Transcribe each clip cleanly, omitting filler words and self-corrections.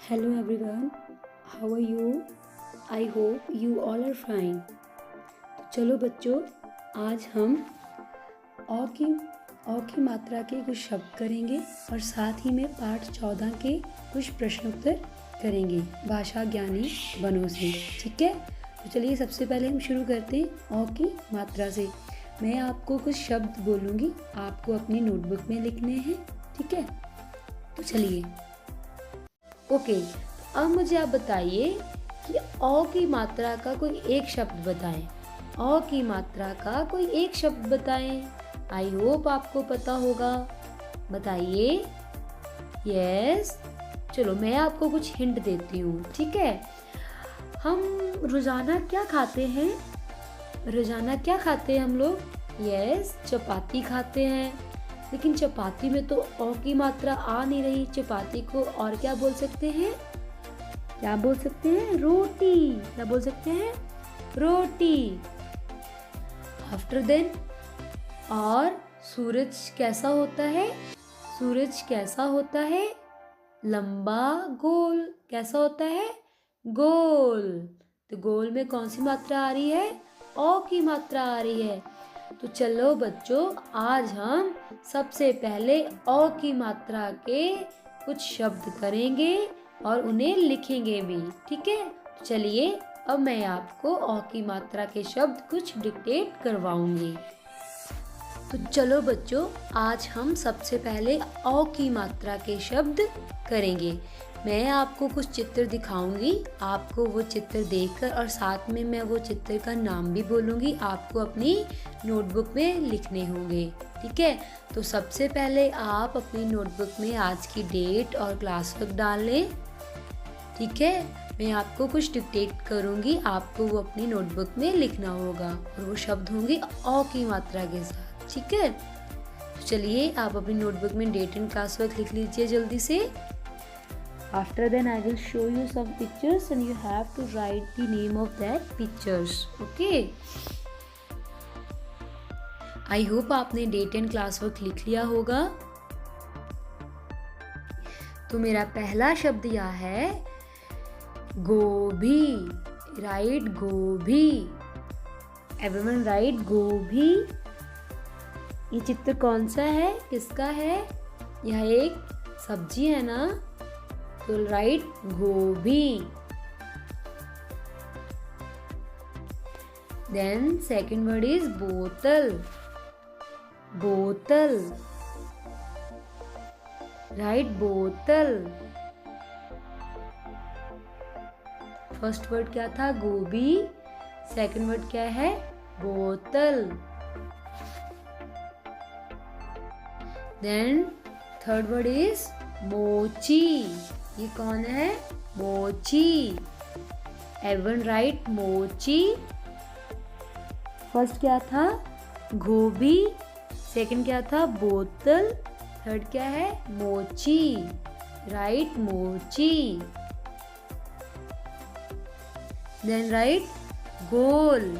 Hello everyone, how are you? I hope you all are fine. तो चलो बच्चों, आज हम की मात्रा के कुछ शब्द करेंगे और साथ ही में पाठ 14 के कुछ प्रश्नोत्तर करेंगे भाषा ज्ञानी बनो से। ठीक है, तो चलिए सबसे पहले हम शुरू करते हैं अ की मात्रा से। मैं आपको कुछ शब्द बोलूँगी, आपको अपनी नोटबुक में लिखने हैं। ठीक है, तो चलिए। ओके, अब मुझे आप बताइए कि अ की मात्रा का कोई एक शब्द बताएं। अ की मात्रा का कोई एक शब्द बताएं। आई होप आपको पता होगा, बताइए। यस, चलो मैं आपको कुछ हिंट देती हूँ। ठीक है, हम रोजाना क्या खाते हैं? रोजाना क्या खाते हैं हम लोग? यस, चपाती खाते हैं। लेकिन चपाती में तो अ की मात्रा आ नहीं रही। चपाती को और क्या बोल सकते हैं? क्या बोल सकते हैं? रोटी। क्या बोल सकते हैं? रोटी। आफ्टर देन, और सूरज कैसा होता है? सूरज कैसा होता है? लंबा, गोल। कैसा होता है? गोल। तो गोल में कौन सी मात्रा आ रही है? अ की मात्रा आ रही है। तो चलो बच्चों, आज हम सबसे पहले अ की मात्रा के कुछ शब्द करेंगे और उन्हें लिखेंगे भी। ठीक है, तो चलिए अब मैं आपको अ की मात्रा के शब्द कुछ डिक्टेट करवाऊंगी। तो चलो बच्चों, आज हम सबसे पहले अ की मात्रा के शब्द करेंगे। मैं आपको कुछ चित्र दिखाऊंगी, आपको वो चित्र देखकर और साथ में मैं वो चित्र का नाम भी बोलूंगी, आपको अपनी नोटबुक में लिखने होंगे। ठीक है, तो सबसे पहले आप अपनी नोटबुक में आज की डेट और क्लास वर्क डाल लें। ठीक है, मैं आपको कुछ डिक्टेट करूंगी, आपको वो अपनी नोटबुक में लिखना होगा और वो शब्द होंगे अ की मात्रा के साथ। ठीक है, तो चलिए आप अपनी नोटबुक में डेट एंड क्लास वर्क लिख लीजिए जल्दी से। After then I will show you some pictures and you have to write the name of that pictures. Okay? I hope आपने डेट एंड क्लास वर्क लिख लिया होगा। तो मेरा पहला शब्द यह है गोभी। राइट, गोभी। एवरीवन राइट, गोभी। ये चित्र कौन सा है? किसका है? यह एक सब्जी है ना, तो राइट गोभी। देन सेकंड वर्ड इज बोतल। बोतल। राइट, बोतल। फर्स्ट वर्ड क्या था? गोभी। सेकंड वर्ड क्या है? बोतल। देन थर्ड वर्ड इज मोची। ये कौन है? मोची। एवरीवन राइट, मोची। फर्स्ट क्या था? गोभी। सेकंड क्या था? बोतल। थर्ड क्या है? मोची। राइट, मोची। देन राइट गोल।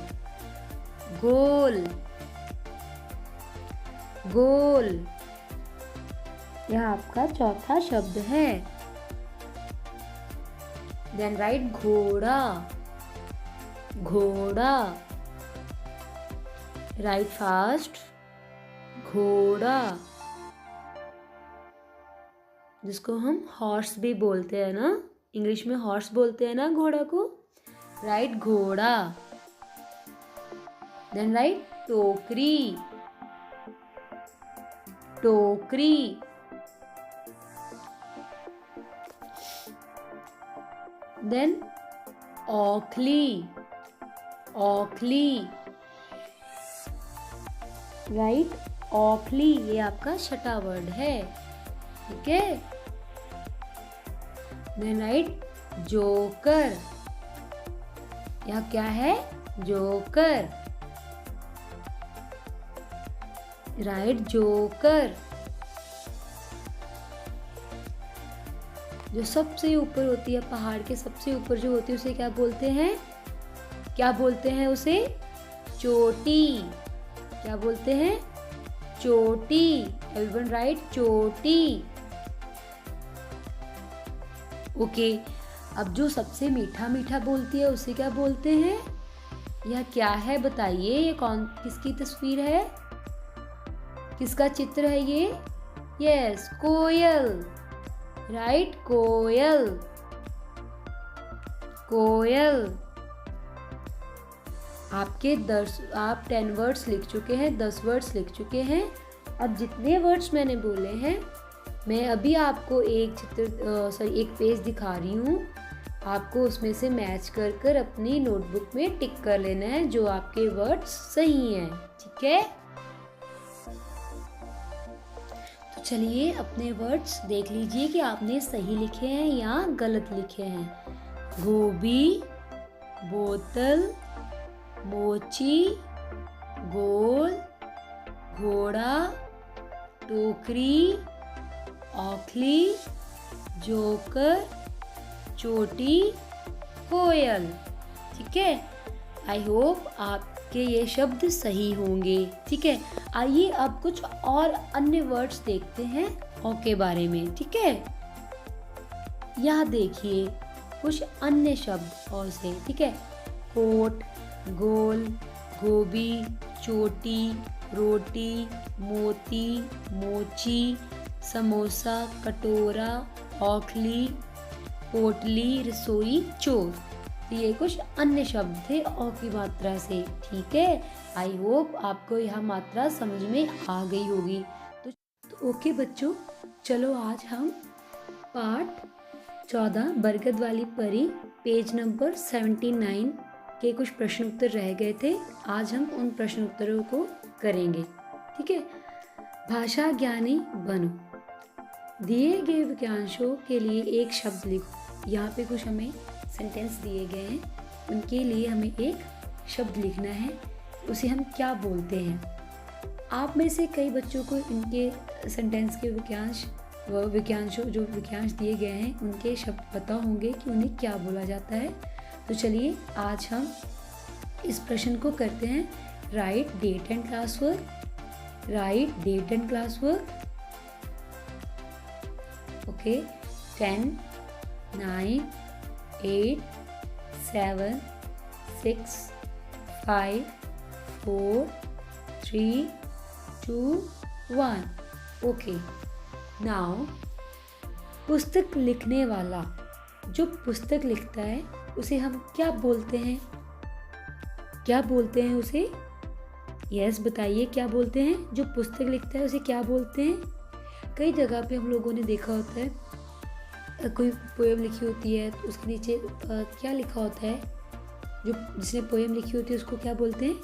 गोल। गोल। यह आपका चौथा शब्द है। देन राइट घोड़ा। घोड़ा। राइट फास्ट, घोड़ा, जिसको हम हॉर्स भी बोलते हैं ना, इंग्लिश में हॉर्स बोलते हैं ना घोड़ा को। राइट, घोड़ा। देन राइट टोकरी। टोकरी। देन औखली। औखली। राइट, औखली। ये आपका छठा वर्ड है। ठीक है, देन राइट जोकर। यह क्या है? जोकर। Right, joker. जो सबसे ऊपर होती है, पहाड़ के सबसे ऊपर जो होती है, उसे क्या बोलते हैं? क्या बोलते हैं उसे? चोटी। क्या बोलते हैं? चोटी। एवरीवन राइट, चोटी। ओके, अब जो सबसे मीठा मीठा बोलती है उसे क्या बोलते हैं? यह क्या है बताइए? ये किसकी तस्वीर है? किसका चित्र है ये? यस, कोयल। राइट, कोयल। कोयल। आप 10 वर्ड्स लिख चुके हैं, 10 वर्ड्स लिख चुके हैं। अब जितने वर्ड्स मैंने बोले हैं, मैं अभी आपको एक पेज दिखा रही हूँ। आपको उसमें से मैच कर कर अपनी नोटबुक में टिक कर लेना है जो आपके वर्ड्स सही हैं, ठीक है? तो चलिए अपने वर्ड्स देख लीजिए कि आपने सही लिखे हैं या गलत लिखे हैं। गोभी, बोतल, मोची, गोल, घोड़ा, टोकरी, औखली, जोकर, चोटी, कोयल। ठीक है, आई होप आपके ये शब्द सही होंगे। ठीक है, आइए अब कुछ और अन्य वर्ड्स देखते हैं औ के बारे में। ठीक है, यहाँ देखिए कुछ अन्य शब्द और से। ठीक है, कोट, गोल, गोभी, चोटी, रोटी, मोती, मोची, समोसा, कटोरा, औखली, पोटली, रसोई, चोर। तो ये कुछ अन्य शब्द थे औ की मात्रा से। ठीक है, आई होप आपको यह मात्रा समझ में आ गई होगी। तो ओके बच्चों, चलो आज हम पाठ 14 बरगद वाली परी पेज नंबर 79 के कुछ प्रश्न उत्तर रह गए थे। आज हम उन प्रश्न उत्तरों को करेंगे। ठीक है, भाषा ज्ञानी बनो। दिए गए वाक्यांशों के लिए एक शब्द लिखो। यहाँ पे कुछ हमें सेंटेंस दिए गए हैं, उनके लिए हमें एक शब्द लिखना है। उसे हम क्या बोलते हैं? आप में से कई बच्चों को इनके सेंटेंस के वाक्यांशों जो वाक्यांश दिए गए हैं उनके शब्द पता होंगे कि उन्हें क्या बोला जाता है। तो चलिए आज हम इस प्रश्न को करते हैं। Write date and class work. Write date and class work. Okay, 10, 9, 8, 7, 6, 5, 4, 3, 2, 1। Okay, now पुस्तक लिखने वाला जो पुस्तक लिखता है उसे हम क्या बोलते हैं? क्या बोलते हैं उसे? यस, बताइए क्या बोलते हैं? जो पुस्तक लिखता है उसे क्या बोलते हैं? कई जगह पे हम लोगों ने देखा होता है, कोई पोएम लिखी होती है तो उसके नीचे क्या लिखा होता है? जो जिसने पोएम लिखी होती है उसको क्या बोलते हैं?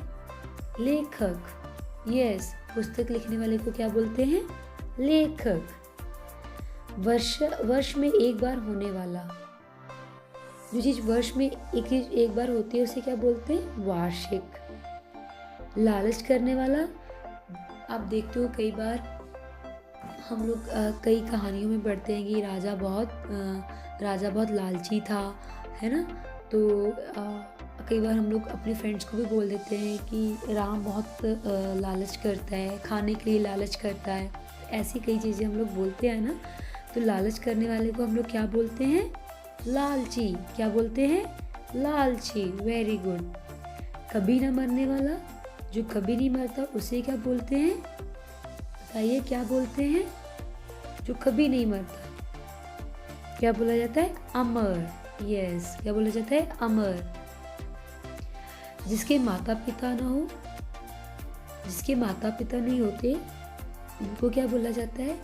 लेखक। यस, पुस्तक लिखने वाले को क्या बोलते हैं? लेखक। वर्ष में एक बार होने वाला, जो चीज वर्ष में एक बार होती है उसे क्या बोलते हैं? वार्षिक। लालच करने वाला, आप देखते हो कई बार हम लोग कई कहानियों में पढ़ते हैं कि राजा बहुत लालची था, है ना? तो कई बार हम लोग अपने फ्रेंड्स को भी बोल देते हैं कि राम बहुत लालच करता है, खाने के लिए लालच करता है। ऐसी कई चीज़ें हम लोग बोलते हैं ना। तो लालच करने वाले को हम लोग क्या बोलते हैं? लालची। क्या बोलते हैं? लालची। Very good. कभी ना मरने वाला, जो कभी नहीं मरता उसे क्या बोलते हैं? बताइए क्या बोलते हैं? जो कभी नहीं मरता क्या बोला जाता है? अमर। यस, क्या बोला जाता है? अमर। जिसके माता पिता ना हो, जिसके माता पिता नहीं होते उनको क्या बोला जाता है?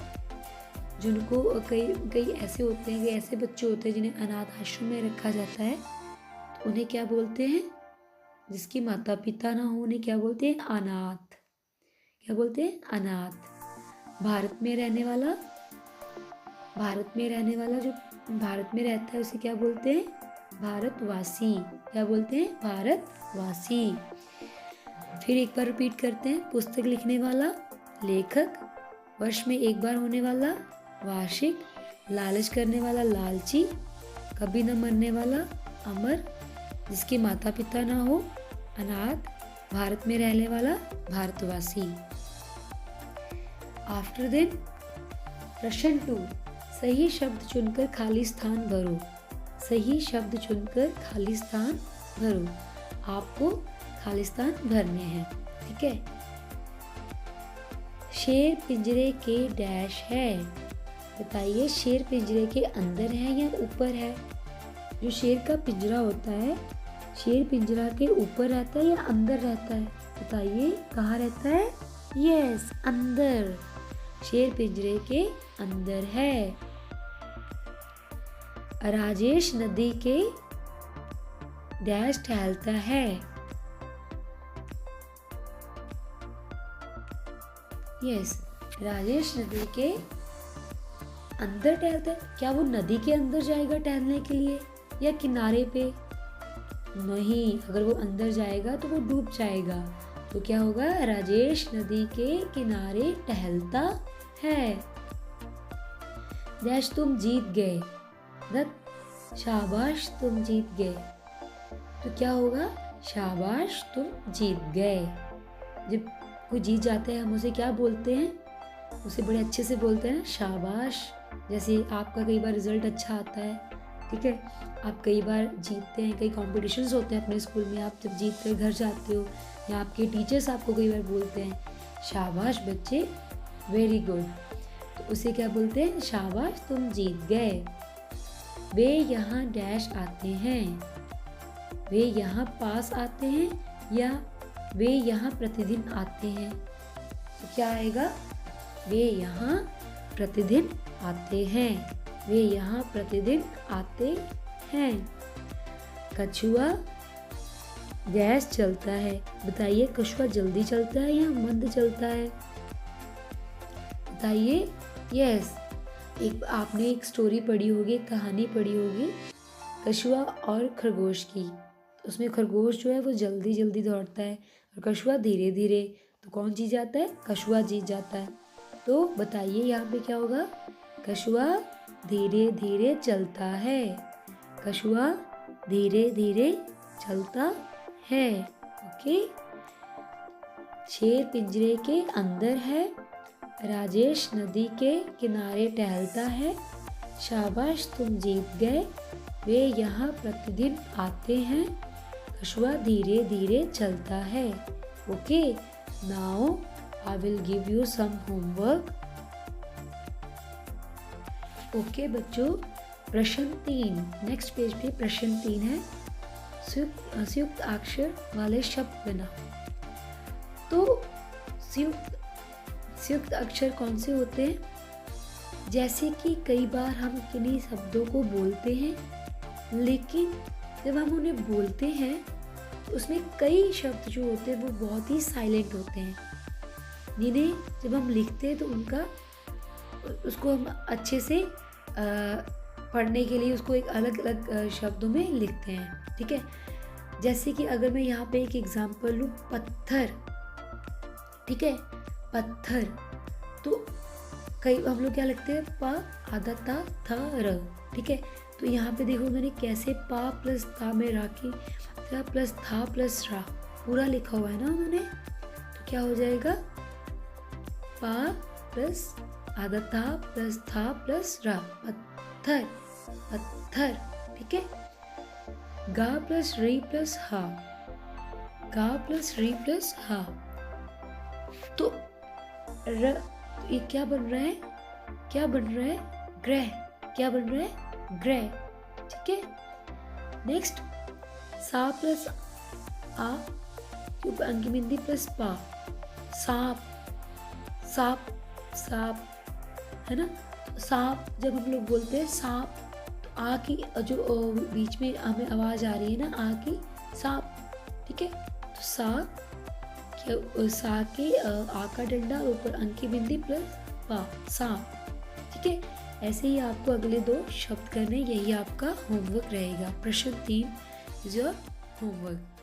जिनको कई ऐसे होते हैं, कई ऐसे बच्चे होते हैं जिन्हें अनाथ आश्रम में रखा जाता है, तो उन्हें क्या बोलते हैं? जिसके माता पिता ना हो उन्हें क्या बोलते हैं? अनाथ। क्या बोलते हैं? अनाथ। भारत में रहने वाला, जो भारत में रहता है उसे क्या बोलते हैं? भारतवासी। क्या बोलते हैं? भारतवासी। फिर एक बार रिपीट करते हैं। पुस्तक लिखने वाला, लेखक। वर्ष में एक बार होने वाला, वार्षिक। लालच करने वाला, लालची। कभी न मरने वाला, अमर। जिसके माता पिता ना हो, अनाथ। भारत में रहने वाला, भारतवासी। आफ्टर देन प्रश्न 2, सही शब्द चुनकर खाली स्थान भरो। सही शब्द चुनकर खाली स्थान भरो। आपको खाली स्थान भरने हैं, ठीक है। शेर पिंजरे के डैश है। बताइए, शेर पिंजरे के अंदर है या ऊपर है? जो शेर का पिंजरा होता है, शेर पिंजरा के ऊपर रहता है या अंदर रहता है? बताइए, कहाँ रहता है? यस, अंदर। शेर पिंजरे के अंदर है। राजेश नदी के डैश टहलता है। यस, राजेश नदी के अंदर टहलता है। क्या वो नदी के अंदर जाएगा टहलने के लिए या किनारे पे? नहीं, अगर वो अंदर जाएगा तो वो डूब जाएगा। तो क्या होगा? राजेश नदी के किनारे टहलता है। डैश तुम जीत गए। शाबाश तुम जीत गए। तो क्या होगा? शाबाश तुम जीत गए। जब कोई जीत जाता है हम उसे क्या बोलते हैं? उसे बड़े अच्छे से बोलते हैं शाबाश। जैसे आपका कई बार रिजल्ट अच्छा आता है, ठीक है, आप कई बार जीतते हैं, कई कॉम्पिटिशन्स होते हैं अपने स्कूल में, आप जब जीत कर घर जाते हो या आपके टीचर्स आपको कई बार बोलते हैं शाबाश बच्चे, वेरी गुड, तो उसे क्या बोलते हैं? शाबाश तुम जीत गए। वे यहाँ डैश आते हैं। वे यहाँ पास आते हैं या वे यहाँ प्रतिदिन आते हैं? तो क्या आएगा? वे यहाँ प्रतिदिन आते हैं। वे यहाँ प्रतिदिन आते हैं। कछुआ डैश चलता है। बताइए, कछुआ जल्दी चलता है या मंद चलता है? बताइए। यस, आपने एक स्टोरी पढ़ी होगी, एक कहानी पढ़ी होगी कछुआ और खरगोश की। उसमें खरगोश जो है वो जल्दी जल्दी दौड़ता है और कछुआ धीरे धीरे। तो कौन जीत जाता है? कछुआ जीत जाता है। तो बताइए यहाँ पे क्या होगा? कछुआ धीरे धीरे चलता है। कछुआ धीरे धीरे चलता है। ओके। शेर पिंजरे के अंदर है। राजेश नदी के किनारे टहलता है। शाबाश तुम जीत गए। वे यहाँ प्रतिदिन आते हैं। कछुआ धीरे धीरे चलता है। Okay, now I will give you some homework. Okay बच्चों, प्रश्न 3, नेक्स्ट पेज पे प्रश्न 3 है। संयुक्त अक्षर वाले शब्द बनाओ। तो संयुक्त अक्षर कौन से होते हैं? जैसे कि कई बार हम किन्हीं शब्दों को बोलते हैं, लेकिन जब हम उन्हें बोलते हैं तो उसमें कई शब्द जो होते हैं वो बहुत ही साइलेंट होते हैं, जिन्हें जब हम लिखते हैं तो उसको हम अच्छे से पढ़ने के लिए उसको एक अलग अलग शब्दों में लिखते हैं, ठीक है। जैसे कि अगर मैं यहाँ पे एक एग्जांपल लूँ, पत्थर, ठीक है, पत्थर, तो कई हम लोग क्या लिखते हैं? प आधा ता थ र, ठीक है। तो यहाँ पे देखो मैंने कैसे पा प्लस था में राखी प्लस था प्लस रा पूरा लिखा हुआ है ना उन्होंने। तो क्या हो जाएगा? पा प्लस आधा था प्लस था प्लस रा, पत्थर, पत्थर, ठीक है। गा प्लस री प्लस हा, गा प्लस री प्लस हा। तो ये क्या बन रहा है? क्या बन रहा है? ग्रह। क्या बन रहा है? ग्रह, ठीक है। नेक्स्ट, सा प्लस आ अंकी बिंदी प्लस पा, सांप, सांप, सांप, है ना। सांप जब हम लोग बोलते हैं सांप, तो आ की जो बीच में हमें आवाज आ रही है ना, आ की, सांप, ठीक है। तो सा के आ का डंडा ऊपर अंकी बिंदी प्लस पा, सांप, ठीक है। ऐसे ही आपको अगले 2 शब्द करने, यही आपका होमवर्क रहेगा। प्रश्न 3 इज योर होमवर्क।